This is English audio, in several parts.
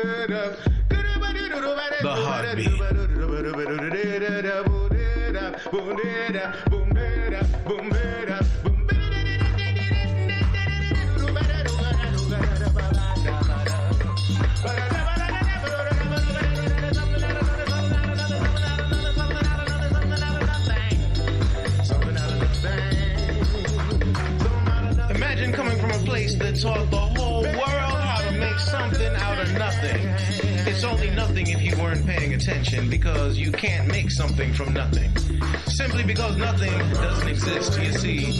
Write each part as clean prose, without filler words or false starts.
The heartbeat. Imagine coming from a place that taught the whole world how to make something out of nothing. It's only nothing if you weren't paying attention, because you can't make something from nothing. Simply because nothing doesn't exist, you see.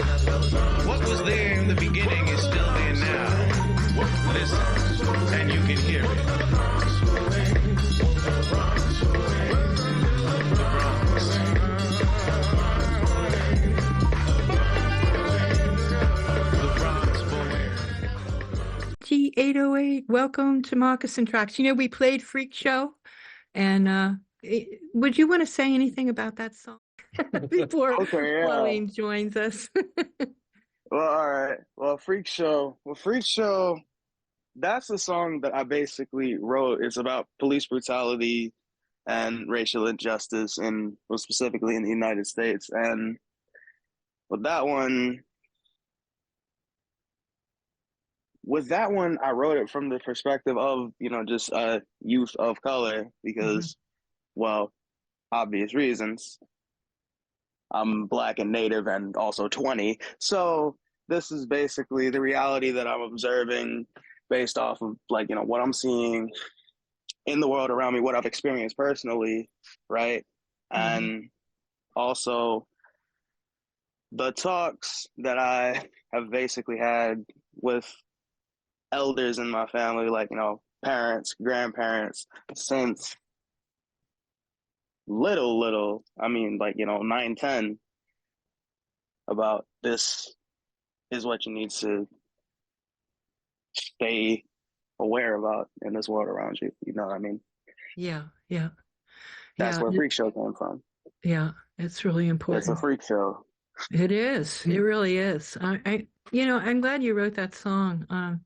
What was there in the beginning is still there now. Listen, and you can hear it. G808, welcome to Moccasin Tracks. You know, we played Freak Show, and would you want to say anything about that song before Mwalim joins us? Well, all right. Well, Freak Show, that's the song that I basically wrote. It's about police brutality and racial injustice, and well, specifically in the United States. And with that one, I wrote it from the perspective of, just a youth of color, because, well, obvious reasons. I'm Black and Native and also 20. So this is basically the reality that I'm observing based off of, what I'm seeing in the world around me, what I've experienced personally, right? And also the talks that I have basically had with elders in my family, parents, grandparents, since little, 9, 10, about this is what you need to stay aware about in this world around you. You know what I mean? Yeah. That's where Freak Show came from. Yeah, it's really important. It's a freak show. It is. It really is. I'm glad you wrote that song.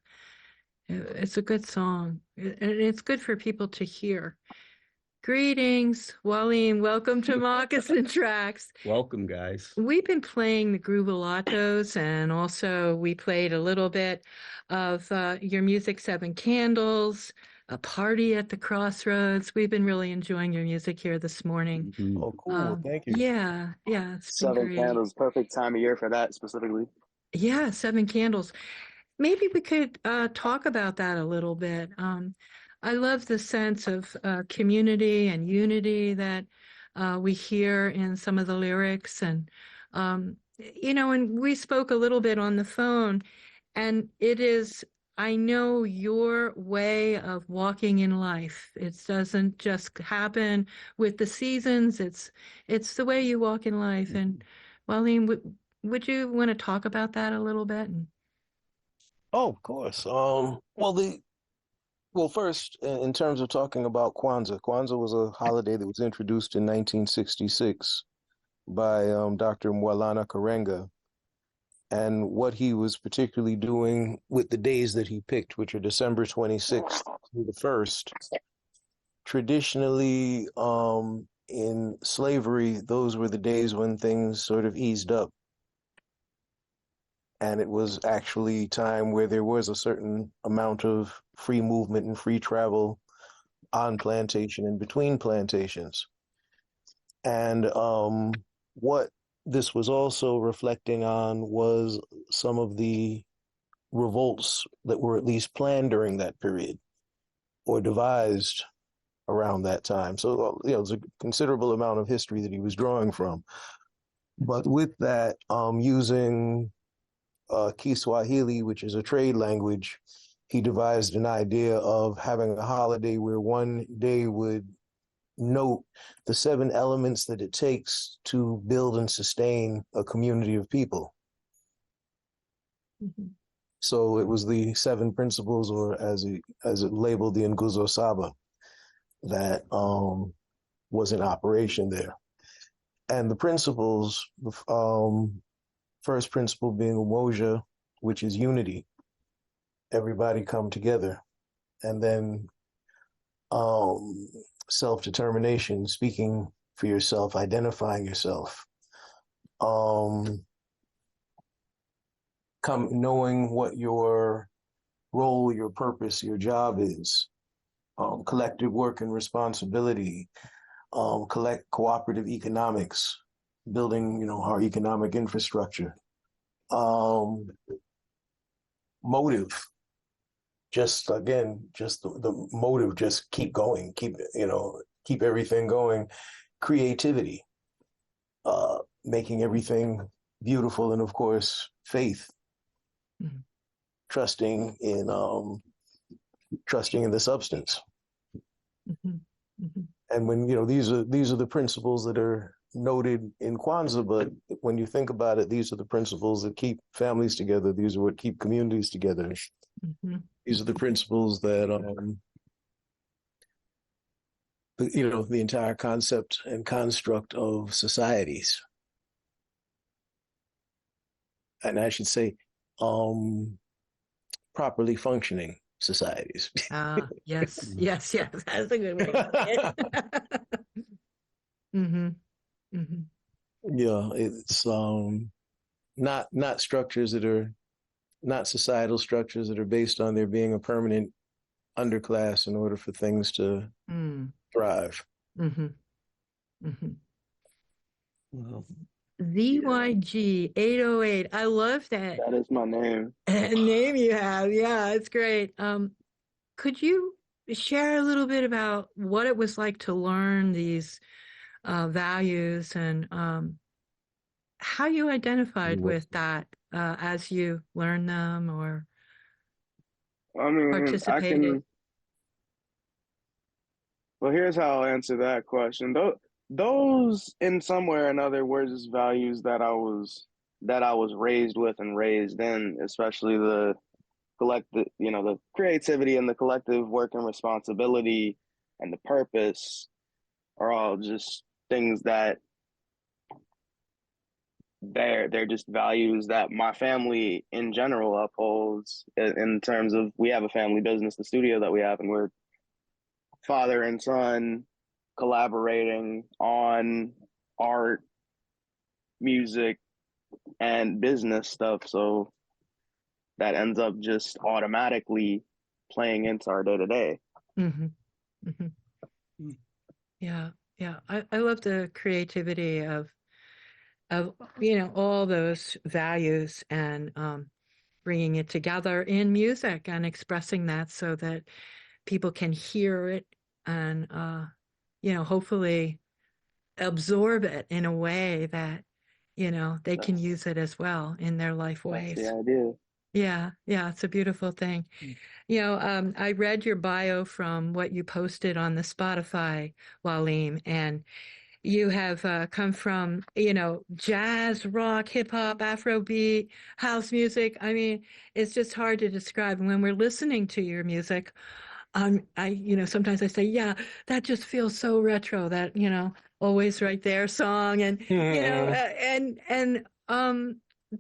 It's a good song, and it's good for people to hear. Greetings, Mwalim. Welcome to Moccasin Tracks. Welcome, guys. We've been playing the Groovalottos, and also we played a little bit of your music, Seven Candles, A Party at the Crossroads. We've been really enjoying your music here this morning. Mm-hmm. Oh, cool. Thank you. Yeah. It's been Seven great. Candles, perfect time of year for that specifically. Yeah, Seven Candles. Maybe we could talk about that a little bit. I love the sense of community and unity that we hear in some of the lyrics. And, and we spoke a little bit on the phone, and it is, I know, your way of walking in life. It doesn't just happen with the seasons. It's the way you walk in life. And Mwalim, would you want to talk about that a little bit? Oh, of course. Well, first, in terms of talking about Kwanzaa was a holiday that was introduced in 1966 by Dr. Mwalana Karenga. And what he was particularly doing with the days that he picked, which are December 26th through the 1st, traditionally in slavery, those were the days when things sort of eased up. And it was actually time where there was a certain amount of free movement and free travel on plantation and between plantations. And what this was also reflecting on was some of the revolts that were at least planned during that period or devised around that time. So, there's a considerable amount of history that he was drawing from. But with that, using Kiswahili, which is a trade language, he devised an idea of having a holiday where one day would note the 7 elements that it takes to build and sustain a community of people. So it was the 7 principles, or as it labeled, the Nguzo Saba, that was in operation there. And the principles, first principle being umoja, which is unity. Everybody come together. And then um, self-determination, speaking for yourself, identifying yourself, knowing what your role, your purpose, your job is, collective work and responsibility, cooperative economics, building, our economic infrastructure, motive, just the motive, just keep going, keep everything going, creativity, making everything beautiful, and of course, faith, mm-hmm. trusting in the substance. Mm-hmm. Mm-hmm. And when, these are the principles that are noted in Kwanzaa, but when you think about it, these are the principles that keep families together. These are what keep communities together. Mm-hmm. These are the principles that, the entire concept and construct of societies. And I should say, properly functioning societies. Yes. That's a good way to say it. Mm-hmm. Mm-hmm. Yeah, it's not structures that are not societal structures that are based on there being a permanent underclass in order for things to thrive. Mm-hmm. Mm-hmm. Well, ZYG 808. I love that. That is my name. Name you have. Yeah, it's great. Could you share a little bit about what it was like to learn these values and how you identified with that as you learned them or participated? Well, here's how I'll answer that question. Those in some way or another were just values that I was raised with and raised in, especially the collective, the creativity and the collective work and responsibility and the purpose are all just things that they're just values that my family in general upholds in terms of, we have a family business, the studio that we have, and we're father and son collaborating on art, music, and business stuff. So that ends up just automatically playing into our day to day. Yeah. I love the creativity of all those values and bringing it together in music and expressing that so that people can hear it and hopefully absorb it in a way that they can use it as well in their life ways. That's the idea. Yeah, it's a beautiful thing. I read your bio from what you posted on the Spotify, Mwalim, and you have come from, jazz, rock, hip hop, Afrobeat, house music. I mean, it's just hard to describe. And when we're listening to your music, sometimes I say, yeah, that just feels so retro, that, Always Right There song. And,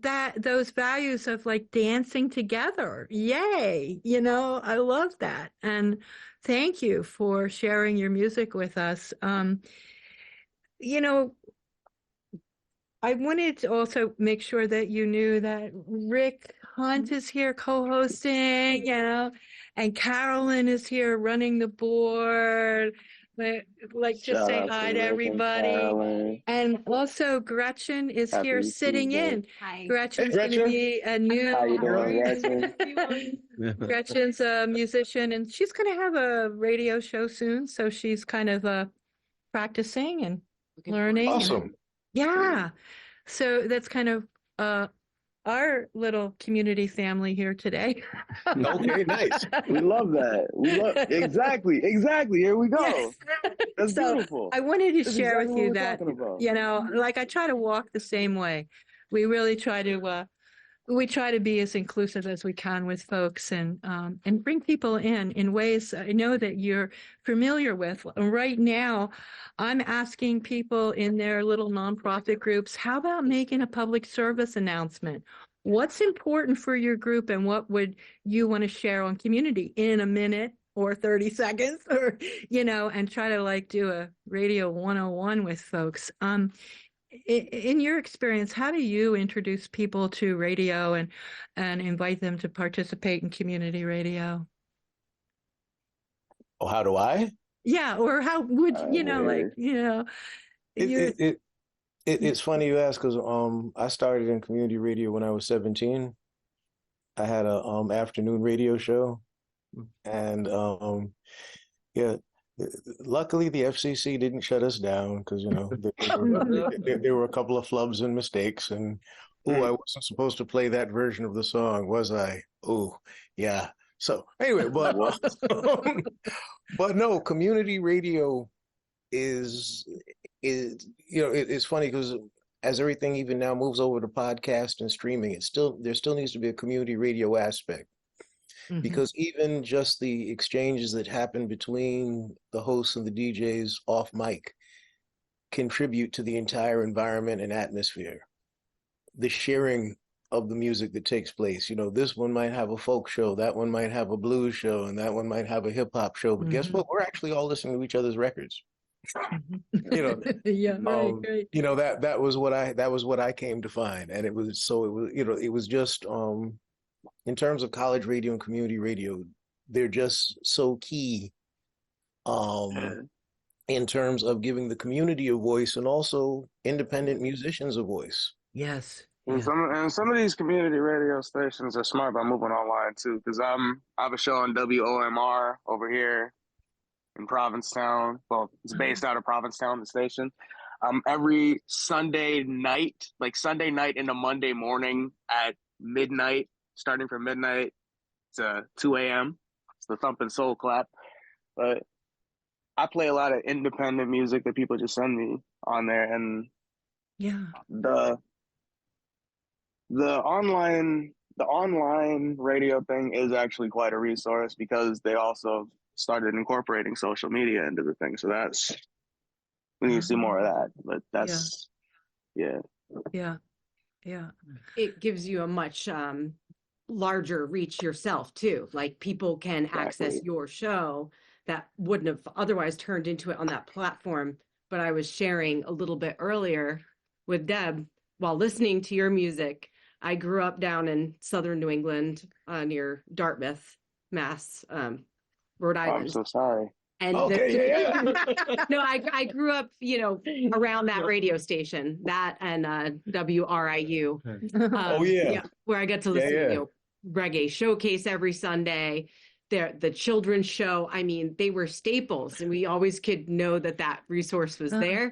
that those values of like dancing together. Yay. I love that. And thank you for sharing your music with us. I wanted to also make sure that you knew that Rick Hunt is here co-hosting, and Carolyn is here running the board. Just say hi to everybody. And also Gretchen is here sitting in. Hi. Gretchen's going to be a new... How you doing, Gretchen? Gretchen's a musician, and she's going to have a radio show soon, so she's kind of practicing and learning. Awesome. Yeah. So that's kind of our little community family here today. Okay, nice. We love that. Exactly. Here we go. Yes. That's beautiful. I wanted to share with you that, I try to walk the same way. We really try to be as inclusive as we can with folks and bring people in ways I know that you're familiar with. Right now, I'm asking people in their little nonprofit groups, how about making a public service announcement? What's important for your group and what would you want to share on community in a minute or 30 seconds or, and try to like do a radio 101 with folks. In your experience, how do you introduce people to radio and invite them to participate in community radio? Oh, how do I? Yeah, or how would It's funny you ask because I started in community radio when I was 17. I had a afternoon radio show, and yeah, luckily the FCC didn't shut us down because there were a couple of flubs and mistakes, and I wasn't supposed to play that version of the song, was I? Oh, yeah. So anyway, but no, community radio is it's funny because as everything even now moves over to podcast and streaming, there still needs to be a community radio aspect. Mm-hmm. Because even just the exchanges that happen between the hosts and the DJs off mic contribute to the entire environment and atmosphere. The sharing of the music that takes place. This one might have a folk show, that one might have a blues show, and that one might have a hip hop show. But guess what? We're actually all listening to each other's records. Yeah, right. That was what I came to find, and it was just in terms of college radio and community radio, they're just so key in terms of giving the community a voice and also independent musicians a voice. Yes. And some of these community radio stations are smart by moving online too, because I have a show on WOMR over here in Provincetown. Well, it's based out of Provincetown, the station. Every Sunday night into Monday morning at midnight, starting from midnight to 2 a.m. It's the Thumpin' Soul Clap. But I play a lot of independent music that people just send me on there, and the online radio thing is actually quite a resource because they also started incorporating social media into the thing. So we need to see more of that. But that's yeah. It gives you a much larger reach yourself too. Like people can access your show that wouldn't have otherwise turned into it on that platform. But I was sharing a little bit earlier with Deb while listening to your music. I grew up down in southern New England near Dartmouth, Mass, Rhode Island. I'm so sorry. And no, I grew up, around that radio station, that and WRIU. Where I got to listen to reggae showcase every Sunday. The children's show. I mean, they were staples, and we always could know that resource was there.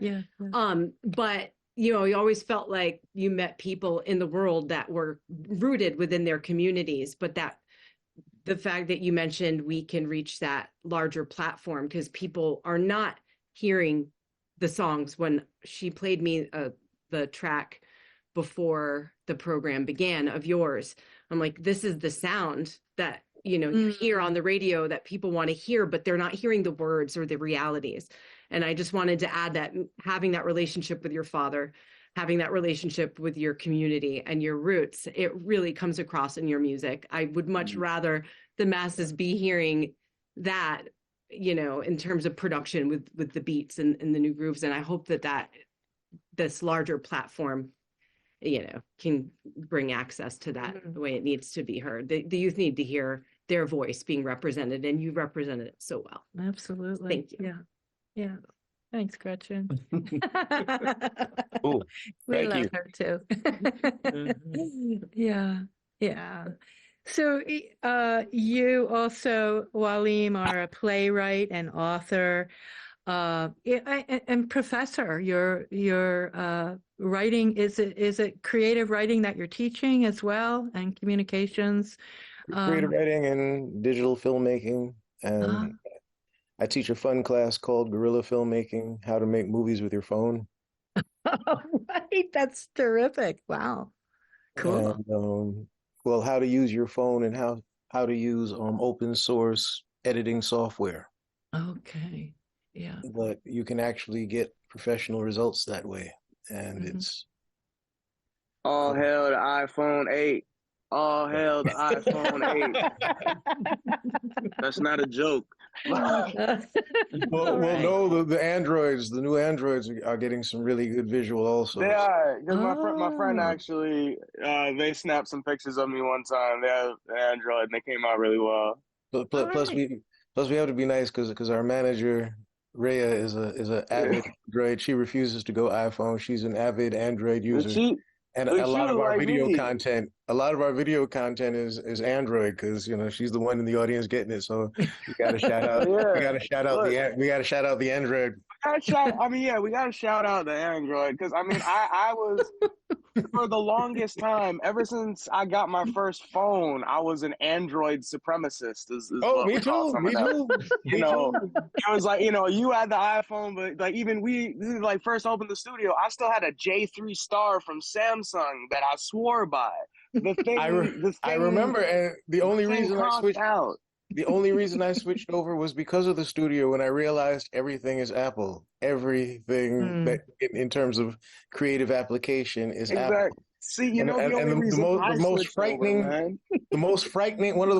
But you always felt like you met people in the world that were rooted within their communities, but that the fact that you mentioned we can reach that larger platform because people are not hearing the songs. When she played me the track before the program began of yours, I'm like, this is the sound that, you hear on the radio that people want to hear, but they're not hearing the words or the realities. And I just wanted to add that having that relationship with your father, having that relationship with your community and your roots, it really comes across in your music. I would much rather the masses be hearing that, in terms of production with the beats and the new grooves. And I hope that this larger platform, can bring access to that the way it needs to be heard. The youth need to hear their voice being represented, and you represented it so well. Absolutely. Thank you. Yeah. Thanks, Gretchen. Ooh, we love her too. Yeah. So you also, Mwalim, are a playwright and author and professor. Your writing, is it creative writing that you're teaching as well, and communications? Creative writing and digital filmmaking, and I teach a fun class called Guerrilla Filmmaking, how to make movies with your phone. Right, that's terrific. Wow, cool. And, how to use your phone and how to use open source editing software. Okay, yeah. But you can actually get professional results that way, and it's all hail the iPhone 8. Oh hell, the iPhone 8. That's not a joke. Well, no, the androids, the new androids are getting some really good visual also. They are, because my friend actually, they snapped some pictures of me one time. They have the Android, and they came out really well. Plus we have to be nice because our manager Rhea is a avid Android. She refuses to go iPhone. She's an avid Android user. And a lot of our video content is Android because she's the one in the audience getting it. So we got to shout out. We got to shout out the Android. We got to shout out the Android because I was for the longest time, ever since I got my first phone, I was an Android supremacist. Me too. It was like you had the iPhone, but like even we like first opened the studio, I still had a J3 Star from Samsung that I swore by. I remember, and the only reason I switched over was because of the studio when I realized everything is Apple. Everything that in terms of creative application is Apple. See, one of the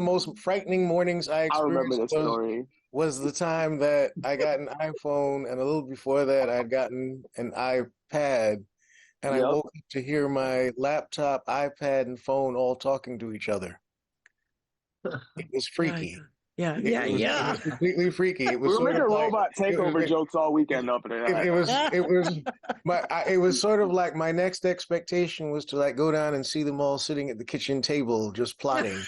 most frightening mornings I experienced was the time that I got an iPhone, and a little before that I'd gotten an iPad, and I woke up to hear my laptop, iPad, and phone all talking to each other. It was freaky. It was completely freaky. It was we were making robot takeover jokes all weekend up there. It was sort of like my next expectation was to like go down and see them all sitting at the kitchen table just plotting,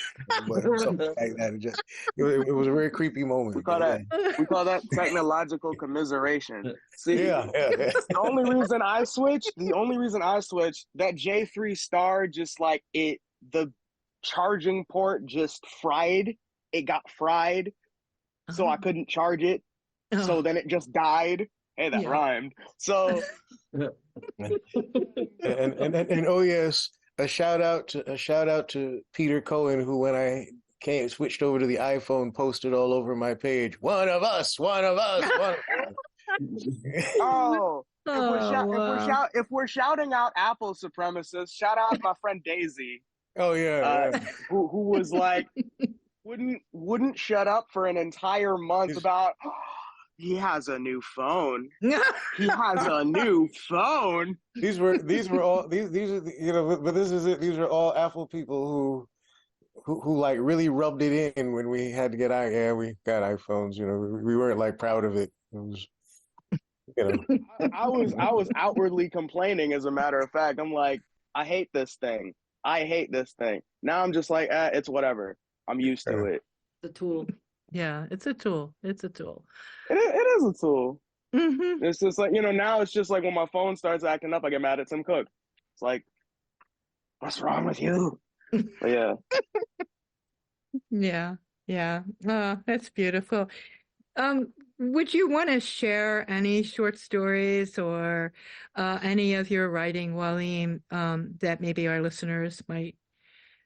something like that. It was a very creepy moment. We call that technological commiseration. See, the only reason I switched, that J3 Star just like the charging port just fried. It got fried, so I couldn't charge it. So then it just died. Hey, that rhymed. So, and oh yes, a shout out to Peter Cohen, who when I switched over to the iPhone, posted all over my page, one of us. If we're shouting out Apple supremacists, shout out my friend Daisy. Oh yeah. Who was like. Wouldn't shut up for an entire month about he has a new phone. He has a new phone. These are all but this is it. These are all Apple people who like really rubbed it in when we had to get we got iPhones. We weren't like proud of it. It was I was outwardly complaining. As a matter of fact, I'm like, I hate this thing. Now I'm just like, it's whatever. I'm used to it. It's a tool. Yeah, it's a tool. It is a tool. Mm-hmm. It's just like, now it's just like when my phone starts acting up, I get mad at Tim Cook. It's like, what's wrong with you? But yeah. Oh, that's beautiful. Would you want to share any short stories or any of your writing, Mwalim, that maybe our listeners might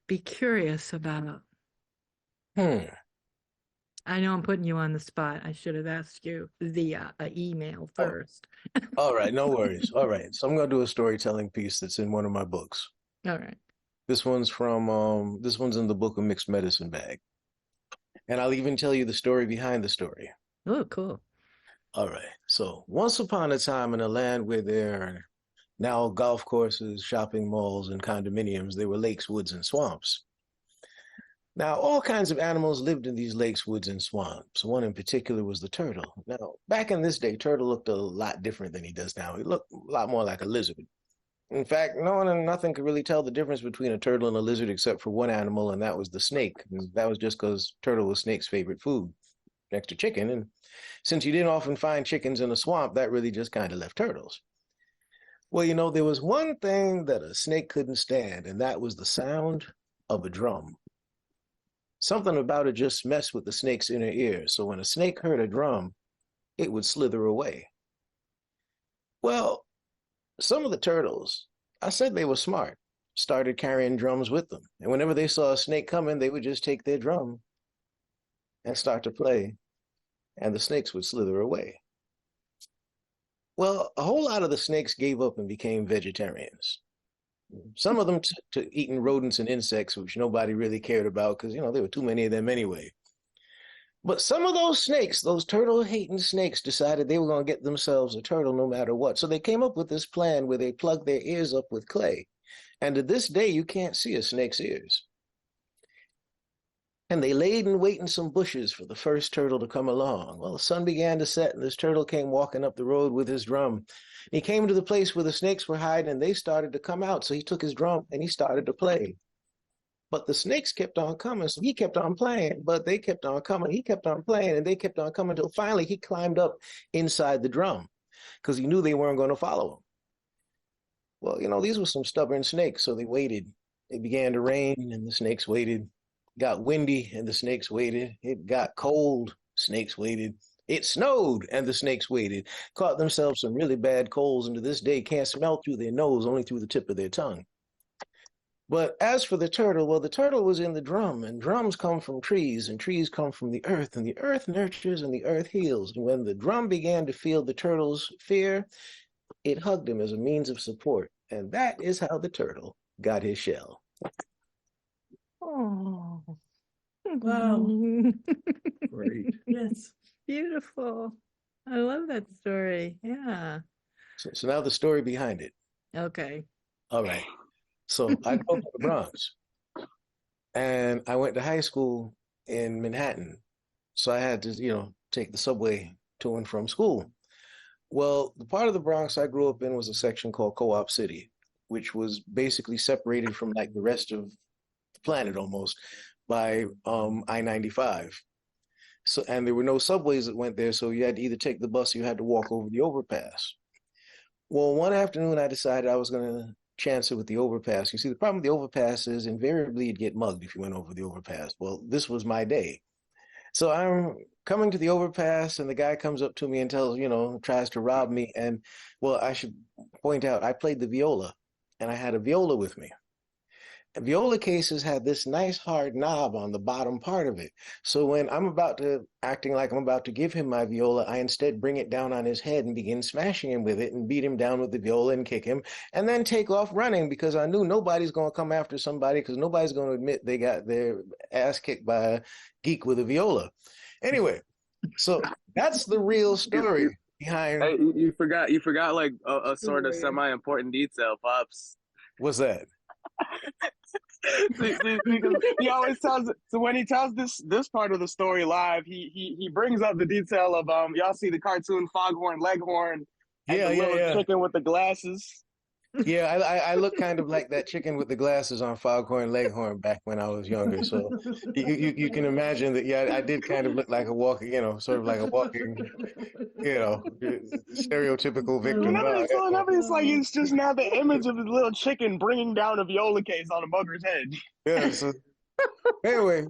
be curious about? I know I'm putting you on the spot. I should have asked you via email first. All right, no worries. All right, so I'm going to do a storytelling piece that's in one of my books. All right. This one's in the book of Mixed Medicine Bag. And I'll even tell you the story behind the story. Oh, cool. All right. So once upon a time in a land where there are now golf courses, shopping malls, and condominiums, there were lakes, woods, and swamps. Now, all kinds of animals lived in these lakes, woods, and swamps. One in particular was the turtle. Now, back in this day, turtle looked a lot different than he does now. He looked a lot more like a lizard. In fact, no one and nothing could really tell the difference between a turtle and a lizard except for one animal, and that was the snake. And that was just because turtle was snake's favorite food next to chicken. And since you didn't often find chickens in a swamp, that really just kind of left turtles. Well, there was one thing that a snake couldn't stand, and that was the sound of a drum. Something about it just messed with the snake's inner ear, so when a snake heard a drum, it would slither away. Well, some of the turtles, I said they were smart, started carrying drums with them. And whenever they saw a snake coming, they would just take their drum and start to play, and the snakes would slither away. Well, a whole lot of the snakes gave up and became vegetarians. Some of them to eating rodents and insects, which nobody really cared about because, there were too many of them anyway. But some of those snakes, those turtle-hating snakes, decided they were going to get themselves a turtle no matter what. So they came up with this plan where they plugged their ears up with clay. And to this day, you can't see a snake's ears. And they laid in wait in some bushes for the first turtle to come along. Well, the sun began to set, and this turtle came walking up the road with his drum. And he came to the place where the snakes were hiding, and they started to come out. So he took his drum, and he started to play. But the snakes kept on coming, so he kept on playing. But they kept on coming. He kept on playing, and they kept on coming until finally he climbed up inside the drum because he knew they weren't going to follow him. Well, these were some stubborn snakes, so they waited. It began to rain, and the snakes waited. It got windy, and the snakes waited. It got cold, snakes waited. It snowed, and the snakes waited. Caught themselves some really bad colds, and to this day can't smell through their nose, only through the tip of their tongue. But as for the turtle, well, the turtle was in the drum, and drums come from trees, and trees come from the earth, and the earth nurtures, and the earth heals. And when the drum began to feel the turtle's fear, it hugged him as a means of support. And that is how the turtle got his shell. Oh, wow. Great. Yes. Beautiful. I love that story. Yeah. So now the story behind it. Okay. All right. So I grew up in the Bronx, and I went to high school in Manhattan. So I had to, take the subway to and from school. Well, the part of the Bronx I grew up in was a section called Co-op City, which was basically separated from like the rest of the planet almost by I-95. So, and there were no subways that went there, so you had to either take the bus or you had to walk over the overpass. Well, one afternoon I decided I was going to chance it with the overpass. You see, the problem with the overpass is invariably you'd get mugged if you went over the overpass. Well, this was my day. So I'm coming to the overpass, and the guy comes up to me and tries to rob me. And, well, I should point out, I played the viola, and I had a viola with me. And viola cases had this nice hard knob on the bottom part of it. So when I'm acting like I'm about to give him my viola, I instead bring it down on his head and begin smashing him with it and beat him down with the viola and kick him, and then take off running because I knew nobody's going to come after somebody because nobody's going to admit they got their ass kicked by a geek with a viola. Anyway, so that's the real story behind. Hey, you forgot like a sort of semi-important detail, Pops. What's that? He always tells. So when he tells this part of the story live, he brings up the detail of y'all see the cartoon Foghorn Leghorn, and the little chicken with the glasses. Yeah, I look kind of like that chicken with the glasses on Foghorn Leghorn back when I was younger. So you can imagine that. Yeah, I did kind of look like a walking, sort of like a walking, stereotypical victim. It's just now the image of the little chicken bringing down a viola case on a mugger's head. Yeah. So anyway,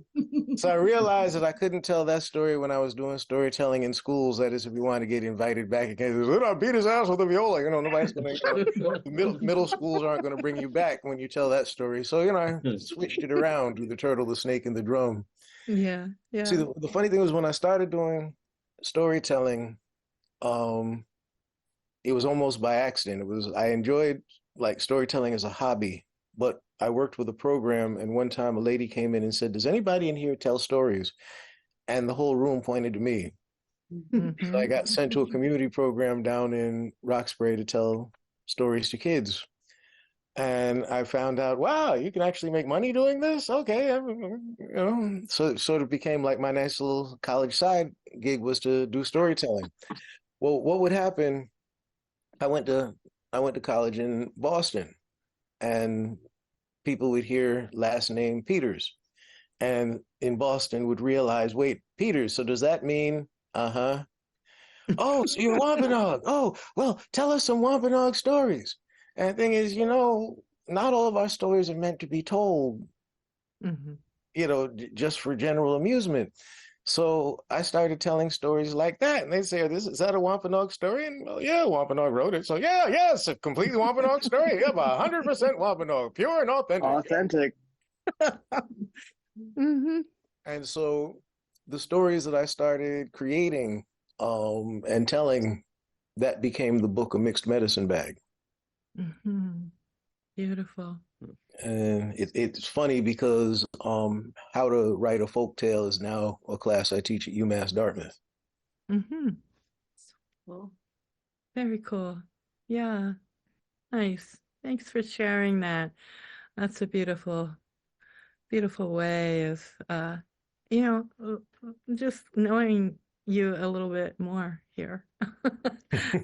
so I realized that I couldn't tell that story when I was doing storytelling in schools. That is, if you want to get invited back again, I beat his ass with a viola. Nobody's going to. Middle schools aren't going to bring you back when you tell that story. So I switched it around to the turtle, the snake, and the drum. Yeah. See, the funny thing was when I started doing storytelling, it was almost by accident. I enjoyed like storytelling as a hobby, but I worked with a program, and one time a lady came in and said, "Does anybody in here tell stories?" And the whole room pointed to me. Mm-hmm. So I got sent to a community program down in Roxbury to tell stories to kids. And I found out, wow, you can actually make money doing this? Okay. So it sort of became like my nice little college side gig was to do storytelling. Well, what would happen, I went to college in Boston, and people would hear last name Peters, and in Boston would realize, wait, Peters, so does that mean, oh, so you're Wampanoag. Oh, well, tell us some Wampanoag stories. And the thing is, not all of our stories are meant to be told, just for general amusement. So I started telling stories like that, and they say, is that a Wampanoag story? And well, yeah, Wampanoag wrote it. So yeah, it's a completely Wampanoag story. Yeah, 100% Wampanoag, pure and authentic. And so the stories that I started creating and telling, that became the book, A Mixed Medicine Bag. Beautiful. And it's funny because how to write a folk tale is now a class I teach at UMass Dartmouth. Mm-hmm. Well, Very cool. Yeah. Nice. Thanks for sharing that. That's a beautiful, beautiful way of, just knowing you a little bit more here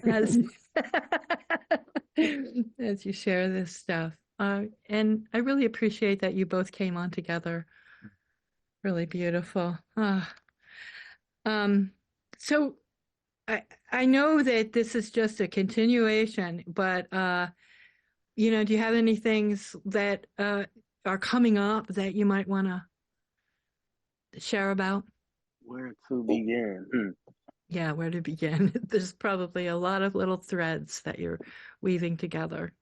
as, as you share this stuff. And I really appreciate that you both came on together. Really beautiful. So I know that this is just a continuation, but do you have any things that are coming up that you might want to share about? Where to begin? Yeah, where to begin? There's probably a lot of little threads that you're weaving together.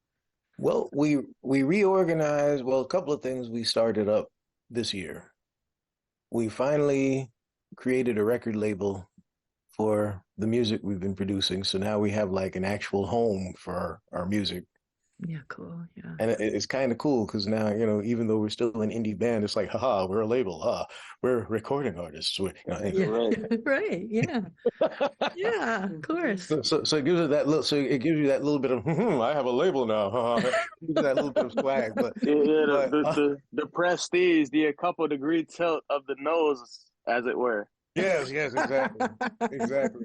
Well, we reorganized. Well, a couple of things we started up this year. We finally created a record label for the music we've been producing. So now we have like an actual home for our music. Yeah, cool. Yeah. And it's kind of cool because now, even though we're still an indie band, it's like, haha, we're a label. We're recording artists. Yeah. Right. Yeah. Yeah, of course. So it gives it that little. So it gives you that little bit of. I have a label now. That little bit of swag, but the prestige, the couple degree tilt of the nose, as it were. Yes, exactly, exactly.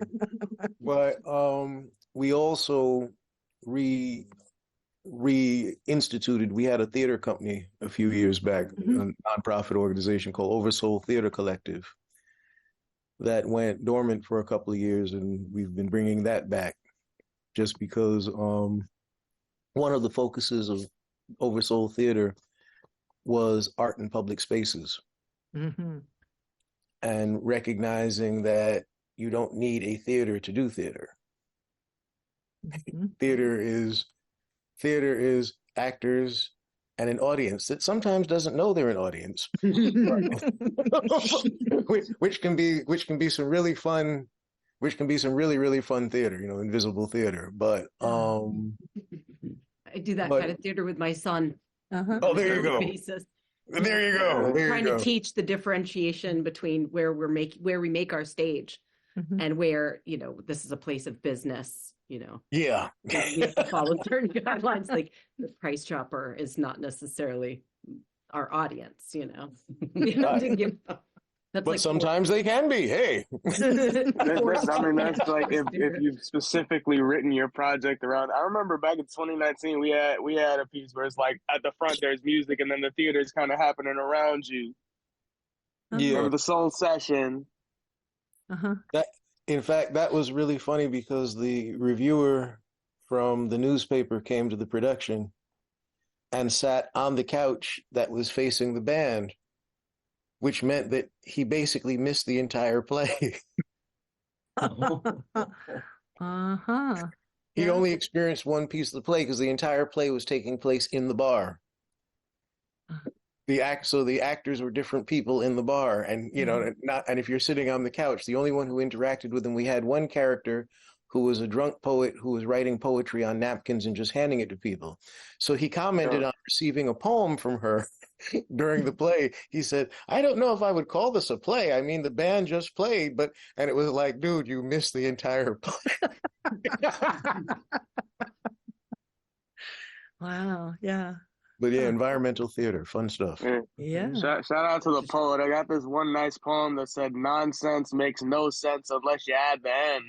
But we also reinstituted. We had a theater company a few years back, a nonprofit organization called Oversoul Theater Collective, that went dormant for a couple of years, and we've been bringing that back just because one of the focuses of Oversoul Theater was art in public spaces. Mm-hmm. And recognizing that you don't need a theater to do theater. Mm-hmm. Theater is actors and an audience that sometimes doesn't know they're an audience, which can be some really fun, really fun theater, invisible theater. But I do that kind of theater with my son. Uh-huh. Oh, there you go. Basis. There you go. Trying to teach the differentiation between where we make our stage, and where this is a place of business. Yeah. We have to follow certain guidelines. Like the Price Chopper is not necessarily our audience. But sometimes they can be. Hey, that's like if you've specifically written your project around. I remember back in 2019, we had a piece where it's like at the front there's music, and then the theater is kind of happening around you. Yeah, remember the soul session. In fact, that was really funny because the reviewer from the newspaper came to the production and sat on the couch that was facing the band, which meant that he basically missed the entire play. He only experienced one piece of the play because the entire play was taking place in the bar. So the actors were different people in the bar, and and if you're sitting on the couch, the only one who interacted with them, we had one character who was a drunk poet who was writing poetry on napkins and just handing it to people. So he commented on receiving a poem from her during the play. He said, I don't know if I would call this a play. I mean, the band just played, and it was like, dude, you missed the entire play. Wow. Yeah. But yeah, environmental theater, fun stuff. Yeah. Shout out to the poet. I got this one nice poem that said, nonsense makes no sense unless you add the end.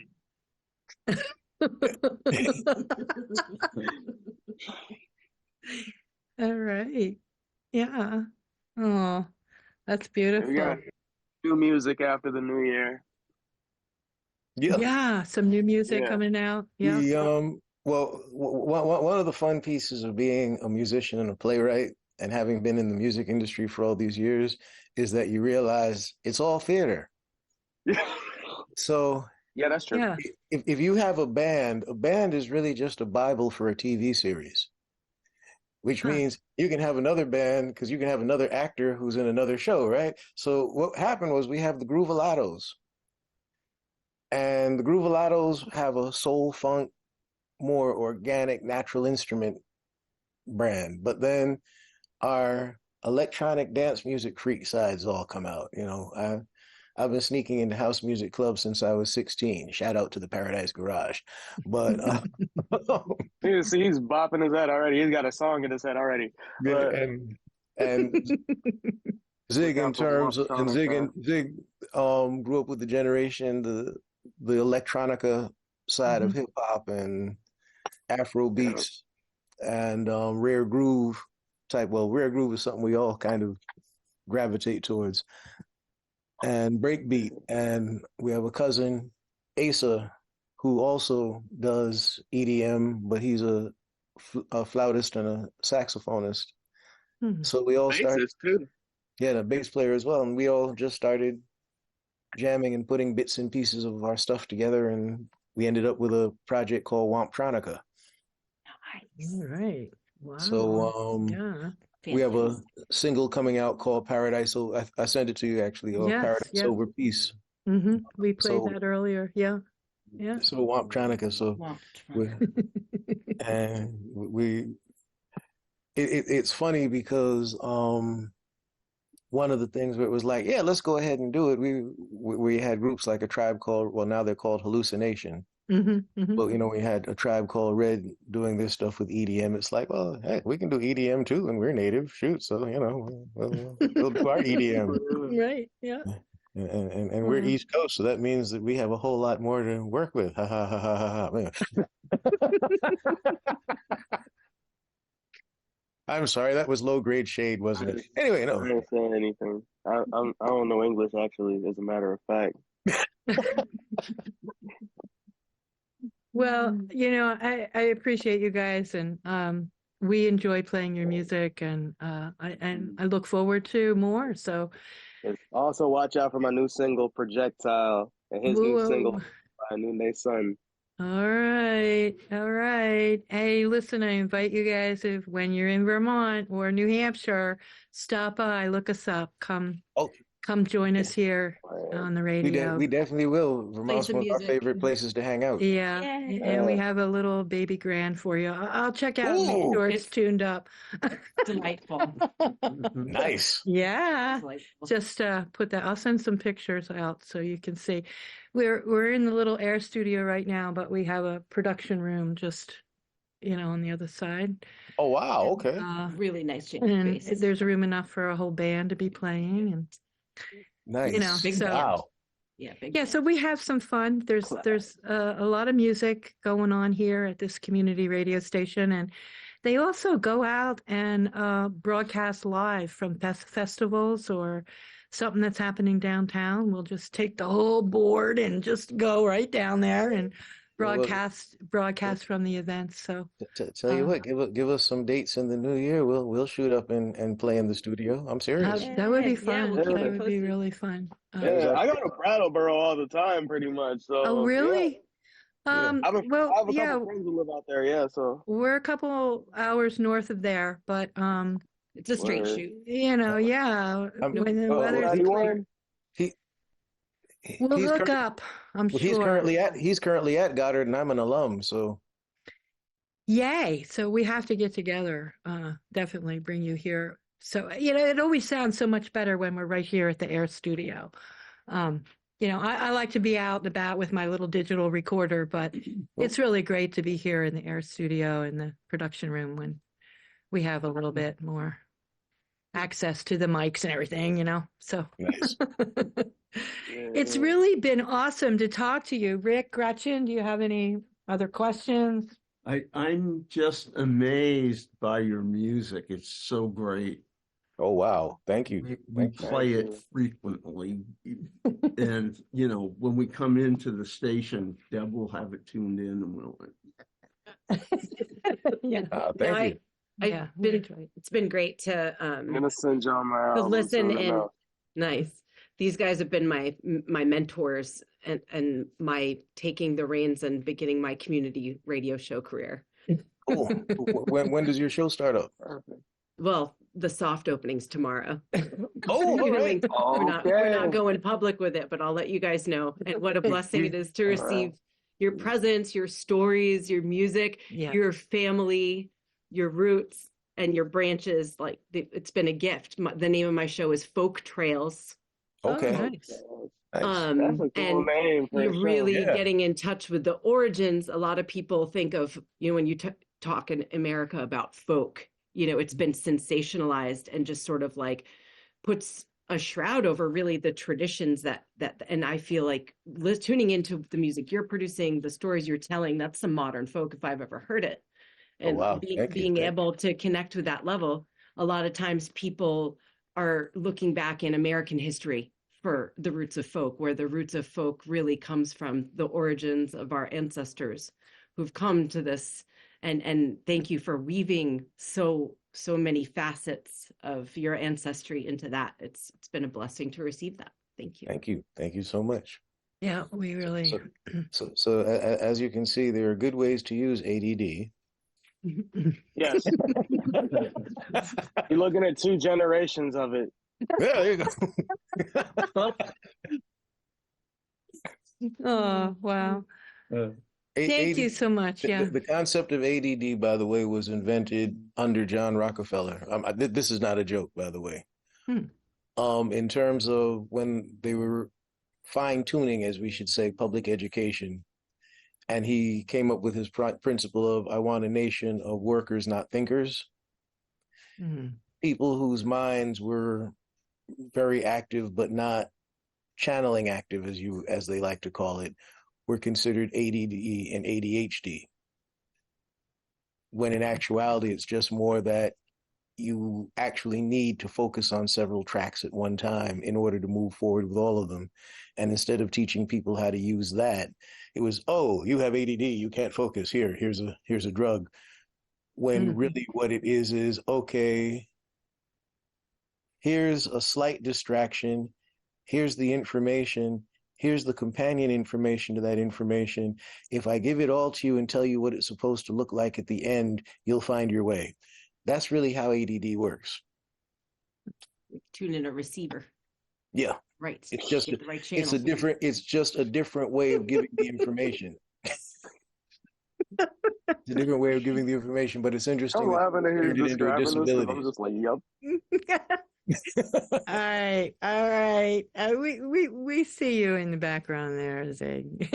All right. Yeah. Oh, that's beautiful. We got new music after the new year. Yeah. Some new music coming out. Yeah. Well, one of the fun pieces of being a musician and a playwright and having been in the music industry for all these years is that you realize it's all theater. So yeah, that's true. Yeah. If you have a band is really just a Bible for a TV series, which means you can have another band because you can have another actor who's in another show, right? So what happened was we have the Groovalottos, and the Groovalottos have a soul funk, more organic, natural instrument brand. But then our electronic dance music freak sides all come out. I've been sneaking into house music clubs since I was 16. Shout out to the Paradise Garage. But he's bopping his head already. He's got a song in his head already. And Zig Zig grew up with the generation, the electronica side of hip hop and Afro beats and rare groove type. Well, rare groove is something we all kind of gravitate towards. And breakbeat. And we have a cousin, Asa, who also does EDM, but he's a flautist and a saxophonist. So we all started. Yeah, the bass player as well. And we all just started jamming and putting bits and pieces of our stuff together. And we ended up with a project called Wompronica. Nice. All right. Wow. So we have a single coming out called Paradise. So I sent it to you actually, or Paradise Over Peace. We played that earlier. Yeah. So Wompronica. So it's funny because one of the things where it was like, yeah, let's go ahead and do it. We had groups like a tribe called, well, now they're called Hallucination. But we had a tribe called Red doing this stuff with EDM. It's like, well, heck, we can do EDM too, and we're native. Shoot, so we'll do our EDM. Right. Yeah. And we're East Coast, so that means that we have a whole lot more to work with. Ha ha ha ha ha ha. I'm sorry, that was low grade shade, wasn't it? Anyway, no. I didn't say anything. I don't know English actually, as a matter of fact. Well, I appreciate you guys, and we enjoy playing your music, and I look forward to more. So, also watch out for my new single Projectile and his new single Noonday Sun. All right. Hey, listen, I invite you guys, if when you're in Vermont or New Hampshire, stop by, look us up, come join us here on the radio. We definitely will. Vermont's one of our favorite places to hang out. Yeah. And we have a little baby grand for you. I'll check out, make sure it's tuned up. Delightful. Nice. Yeah. Delightful. Just put that. I'll send some pictures out so you can see. We're in the little air studio right now, but we have a production room just on the other side. Oh wow! Okay. Really nice change of spaces. There's room enough for a whole band to be playing, and nice. Big wow. Yeah, so we have some fun. There's a lot of music going on here at this community radio station, and they also go out and broadcast live from festivals or something that's happening downtown. We'll just take the whole board and just go right down there and broadcast from the events. So tell you what, give us some dates in the new year. We'll shoot up and play in the studio. I'm serious. That would be fun. That would be really fun. I go to Brattleboro all the time, pretty much. So. Oh, really? Yeah. I have a couple friends who live out there. Yeah, so we're a couple hours north of there, but it's a straight shoot. When the weather's we'll look up. I'm sure. He's currently at Goddard, and I'm an alum. So, yay! So we have to get together. Definitely bring you here. So it always sounds so much better when we're right here at the Air Studio. I like to be out and about with my little digital recorder, but it's really great to be here in the Air Studio in the production room when we have a little bit more access to the mics and everything, so nice. It's really been awesome to talk to you. Rick, Gretchen, do you have any other questions? I'm just amazed by your music. It's so great. Oh, wow. Thank you. We play it frequently. And, when we come into the station, Deb will have it tuned in and we'll. Thank you. It's been great to I'm gonna send y'all my album to listen and nice. These guys have been my mentors and my taking the reins and beginning my community radio show career. Cool. When does your show start up? Well, the soft opening's tomorrow. Oh, all right. We're not going public with it, but I'll let you guys know. And what a blessing it is to receive your presence, your stories, your music, your family, your roots. and your branches, like it's been a gift. The name of my show is Folk Trails. Okay. Oh, nice. That's a cool name for you're a show. really getting in touch with the origins. A lot of people think of, when you talk in America about folk, it's been sensationalized and just sort of like puts a shroud over really the traditions that and I feel like tuning into the music you're producing, the stories you're telling, that's some modern folk if I've ever heard it. And being able to connect with that level, a lot of times people are looking back in American history for the roots of folk, where the roots of folk really comes from the origins of our ancestors who've come to this. And thank you for weaving so many facets of your ancestry into that. It's been a blessing to receive that. Thank you. Thank you so much. Yeah, we really. So as you can see, there are good ways to use ADD. Yes. You're looking at 2 generations of it. Yeah, there you go. Oh, wow. Thank you so much. Yeah. The concept of ADD, by the way, was invented under John Rockefeller. This is not a joke, by the way. In terms of when they were fine-tuning, as we should say, public education, and he came up with his principle of, I want a nation of workers, not thinkers. People whose minds were very active, but not channeling active, as they like to call it, were considered ADD and ADHD. When in actuality, it's just more that you actually need to focus on several tracks at one time in order to move forward with all of them. And instead of teaching people how to use that, it was, oh, you have ADD, you can't focus. Here's a drug. When really what it is, okay, here's a slight distraction. Here's the information. Here's the companion information to that information. If I give it all to you and tell you what it's supposed to look like at the end, you'll find your way. That's really how ADD works. Tune in a receiver. Yeah. Right. It's just it's just a different way of giving the information. It's a different way of giving the information, but it's interesting. I'm laughing to hear you describing this. I'm just like, yep. All right. We see you in the background there, Zig.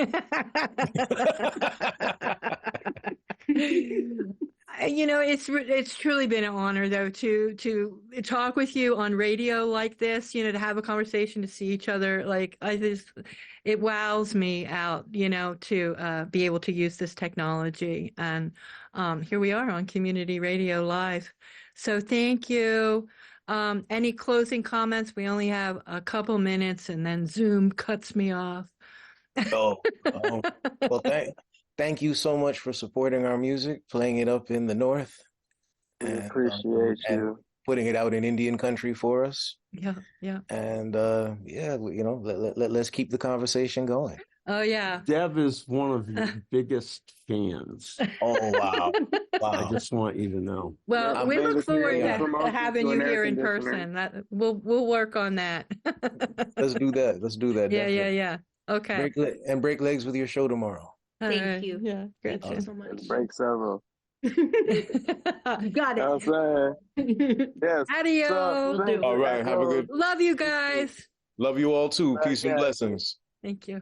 It's truly been an honor, though, to talk with you on radio like this. To have a conversation, to see each other. Like it wows me out. To be able to use this technology, and here we are on Community Radio Live. So thank you. Any closing comments? We only have a couple minutes, and then Zoom cuts me off. Well, thank you so much for supporting our music, playing it up in the North. We appreciate you. And putting it out in Indian country for us. Yeah. And let's keep the conversation going. Oh, yeah. Deb is one of your biggest fans. Oh, wow. I just want you to know. Well, we look forward to having you here in person. We'll work on that. Let's do that. Yeah. Okay. Break legs with your show tomorrow. Thank you. Yeah, great. Thank you so much. Break several. You got it. Yes. Adios. All right. Have a good. Love you guys. Love you all too. Peace and blessings. Thank you.